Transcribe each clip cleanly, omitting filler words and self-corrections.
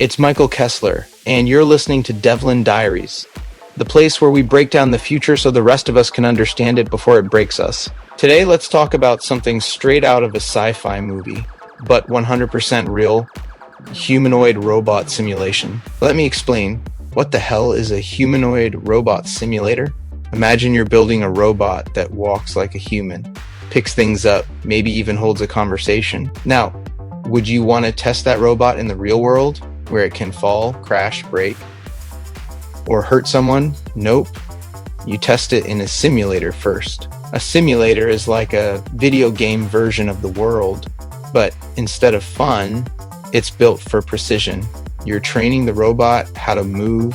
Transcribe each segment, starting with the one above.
It's Michael Kessler, and you're listening to DevLand Diaries, the place where we break down the future so the rest of us can understand it before it breaks us. Today, let's talk about something straight out of a sci-fi movie, but 100% real: humanoid robot simulation. Let me explain. What the hell is a humanoid robot simulator? Imagine you're building a robot that walks like a human, picks things up, maybe even holds a conversation. Now, would you want to test that robot in the real world, where it can fall, crash, break, or hurt someone? Nope. You test it in a simulator first. A simulator is like a video game version of the world, but instead of fun, it's built for precision. You're training the robot how to move,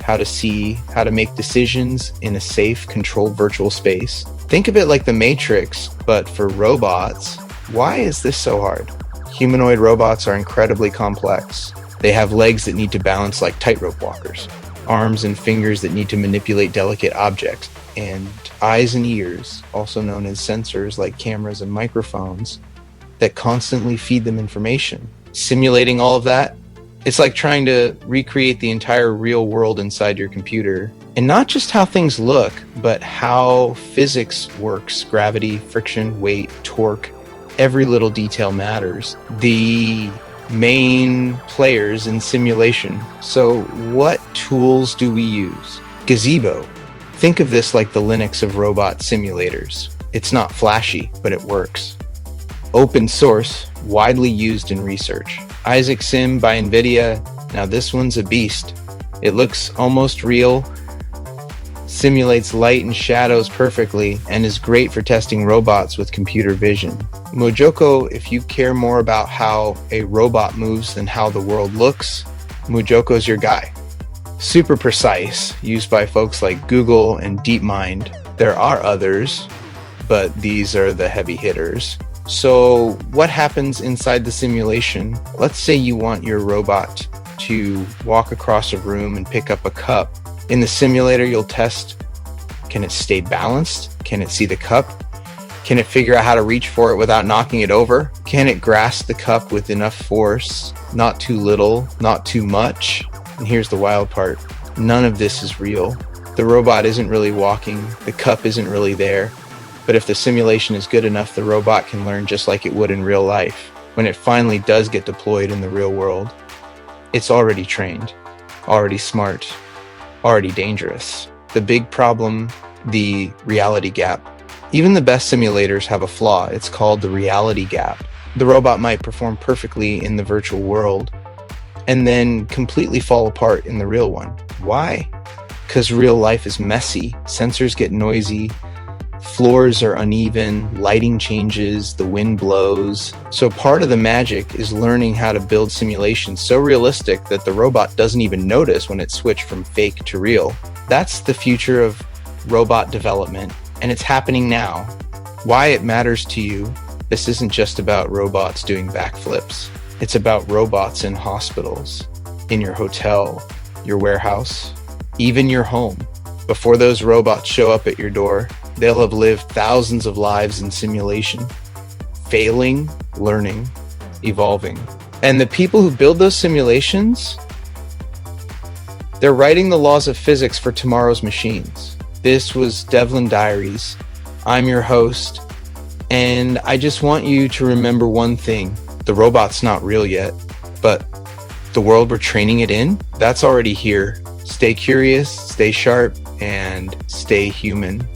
how to see, how to make decisions in a safe, controlled virtual space. Think of it like the Matrix, but for robots. Why is this so hard? Humanoid robots are incredibly complex. They have legs that need to balance like tightrope walkers, arms and fingers that need to manipulate delicate objects, and eyes and ears, also known as sensors like cameras and microphones, that constantly feed them information. Simulating all of that, it's like trying to recreate the entire real world inside your computer. And not just how things look, but how physics works: gravity, friction, weight, torque. Every little detail matters. The main players in simulation. So what tools do we use? Gazebo. Think of this like the Linux of robot simulators. It's not flashy, but it works. Open source, widely used in research. Isaac Sim by NVIDIA. Now this one's a beast. It looks almost real, simulates light and shadows perfectly, and is great for testing robots with computer vision. MuJoCo, if you care more about how a robot moves than how the world looks, MuJoCo's your guy. Super precise, used by folks like Google and DeepMind. There are others, but these are the heavy hitters. So what happens inside the simulation? Let's say you want your robot to walk across a room and pick up a cup. In the simulator, you'll test, can it stay balanced? Can it see the cup? Can it figure out how to reach for it without knocking it over? Can it grasp the cup with enough force? Not too little, not too much? And here's the wild part. None of this is real. The robot isn't really walking. The cup isn't really there. But if the simulation is good enough, the robot can learn just like it would in real life. When it finally does get deployed in the real world, it's already trained, already smart, already dangerous. The big problem, the reality gap. Even the best simulators have a flaw. It's called the reality gap. The robot might perform perfectly in the virtual world and then completely fall apart in the real one. Why? Because real life is messy. Sensors get noisy. Floors are uneven, lighting changes, the wind blows. So part of the magic is learning how to build simulations so realistic that the robot doesn't even notice when it's switched from fake to real. That's the future of robot development, and it's happening now. Why it matters to you: this isn't just about robots doing backflips. It's about robots in hospitals, in your hotel, your warehouse, even your home. Before those robots show up at your door, they'll have lived thousands of lives in simulation, failing, learning, evolving. And the people who build those simulations, they're writing the laws of physics for tomorrow's machines. This was DevLand Diaries. I'm your host, and I just want you to remember one thing. The robot's not real yet, but the world we're training it in, that's already here. Stay curious, stay sharp, and stay human.